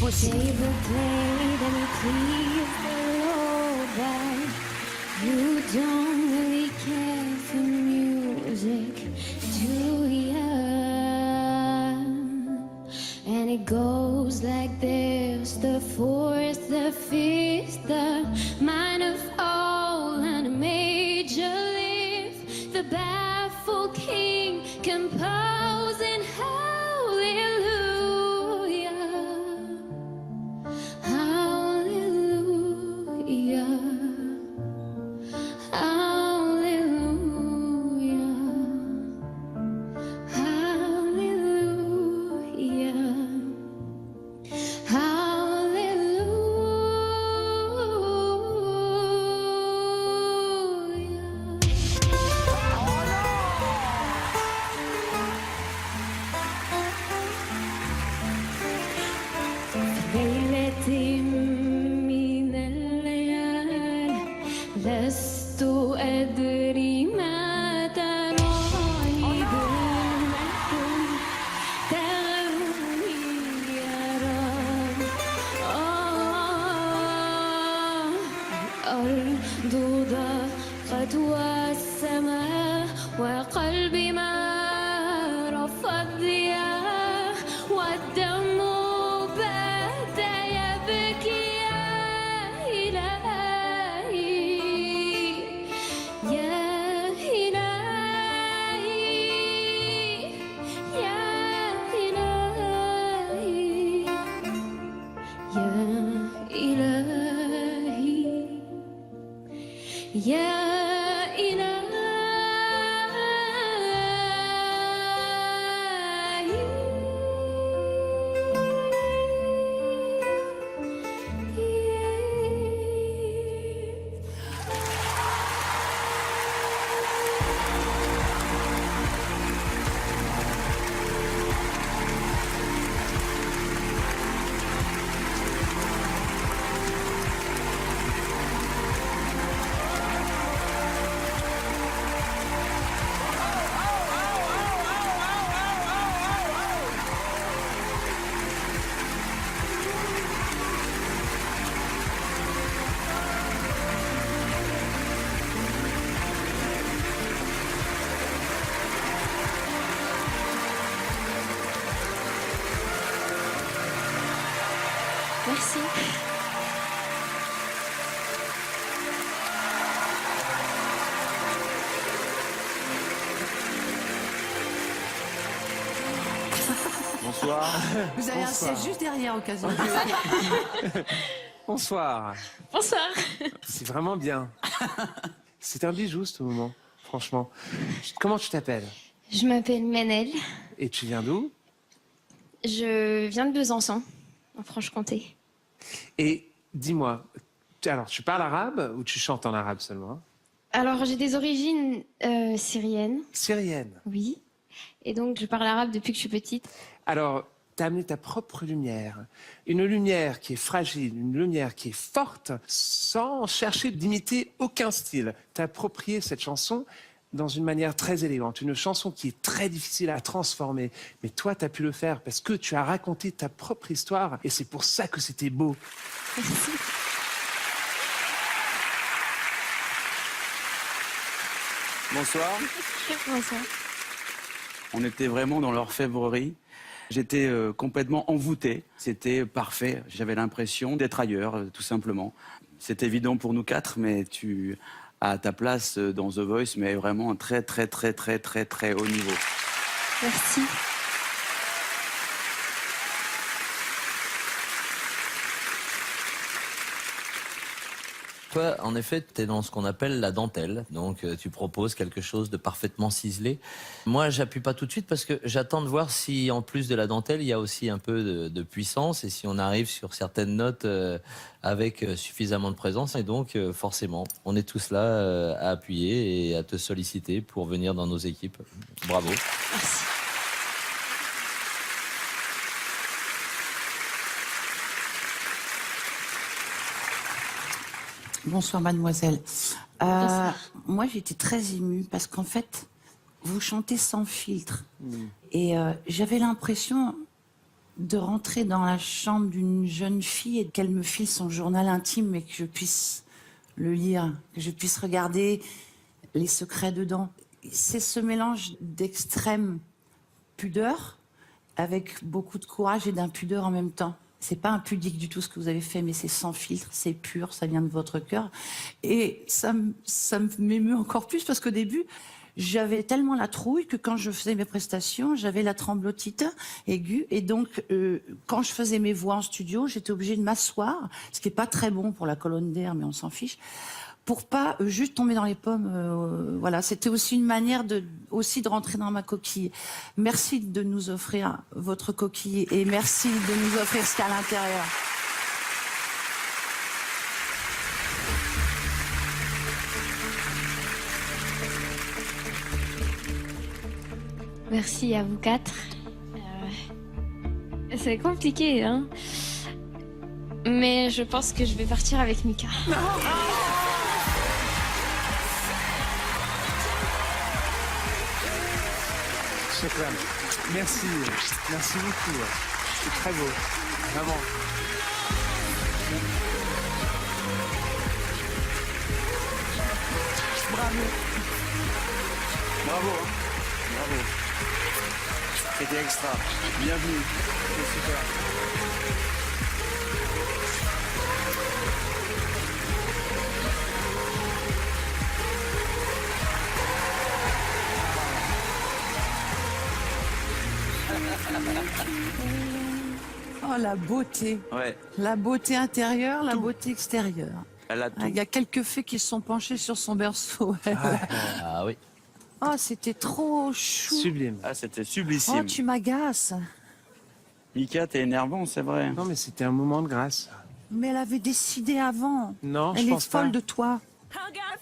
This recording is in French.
Or save the blade and please the Lord that you don't really care for music, do ya? And it goes like this: the fourth, the fifth, the minor fall and a major lift, the baffled king composing hallelujah, hallelujah, hallelujah, hallelujah. ليلتي من الليالي لست أدري ما تراني بالمكتوب تغني يا رب. الأرض ضاقت والسماء وقلبي ما رفض ضياء والدم بدا يبكي يا إلهي يا إلهي يا إلهي يا إلهي يا Merci. Bonsoir. Vous avez un siège juste derrière au cas où. Bonsoir. Bonsoir. C'est vraiment bien. C'est un bijou ce moment, franchement. Comment tu t'appelles? Je m'appelle Manel. Et tu viens d'où? Je viens de Besançon, en Franche-Comté. Et dis-moi, alors tu parles arabe ou tu chantes en arabe seulement? Alors, j'ai des origines syriennes, Syrienne. oui. Et donc, je parle arabe depuis que je suis petite. Alors, tu as amené ta propre lumière. Une lumière qui est fragile, une lumière qui est forte, sans chercher d'imiter aucun style. Tu as approprié cette chanson dans une manière très élégante. Une chanson qui est très difficile à transformer. Mais toi, tu as pu le faire parce que tu as raconté ta propre histoire. Et c'est pour ça que c'était beau. Merci. Bonsoir. Bonsoir. On était vraiment dans l'orfèvrerie. J'étais complètement envoûté. C'était parfait. J'avais l'impression d'être ailleurs, tout simplement. C'est évident pour nous quatre, mais tu as ta place dans The Voice, mais vraiment un très, très, très, très, très, très haut niveau. Merci. Toi, en effet, tu es dans ce qu'on appelle la dentelle. Donc, tu proposes quelque chose de parfaitement ciselé. Moi, j'appuie pas tout de suite parce que j'attends de voir si, en plus de la dentelle, il y a aussi un peu de puissance et si on arrive sur certaines notes avec suffisamment de présence. Et donc, forcément, on est tous là à appuyer et à te solliciter pour venir dans nos équipes. Bravo. Merci. Bonsoir mademoiselle. Bonsoir. Moi j'étais très émue parce qu'en fait vous chantez sans filtre et j'avais l'impression de rentrer dans la chambre d'une jeune fille et qu'elle me file son journal intime et que je puisse le lire, que je puisse regarder les secrets dedans. C'est ce mélange d'extrême pudeur avec beaucoup de courage et d'impudeur en même temps. C'est pas impudique du tout ce que vous avez fait, mais c'est sans filtre, c'est pur, ça vient de votre cœur. Et ça m'émeut encore plus parce qu'au début, j'avais tellement la trouille que quand je faisais mes prestations, j'avais la tremblotite aiguë. Et donc, quand je faisais mes voix en studio, j'étais obligée de m'asseoir, ce qui est pas très bon pour la colonne d'air, mais on s'en fiche, pour pas juste tomber dans les pommes. Voilà, c'était aussi une manière de rentrer dans ma coquille. Merci de nous offrir votre coquille et merci de nous offrir ce qu'il y a à l'intérieur. Merci à vous quatre. C'est compliqué, hein. Mais je pense que je vais partir avec Mika. Shukran. Merci. Merci beaucoup. C'est très beau. Vraiment. Bravo. Bravo. Bravo. C'était extra. Bienvenue. C'était super. Oh, la beauté. Ouais. La beauté intérieure, la beauté extérieure. Elle a tout. Il y a quelques fées qui se sont penchés sur son berceau. Ah oui. Oh, c'était trop chou. Sublime. Ah, c'était Oh, sublissime. tu m'agaces. Mika, t'es énervant, c'est vrai. Non, mais c'était un moment de grâce. Mais elle avait décidé avant. Non, Elle je est pense folle pas. de toi. I got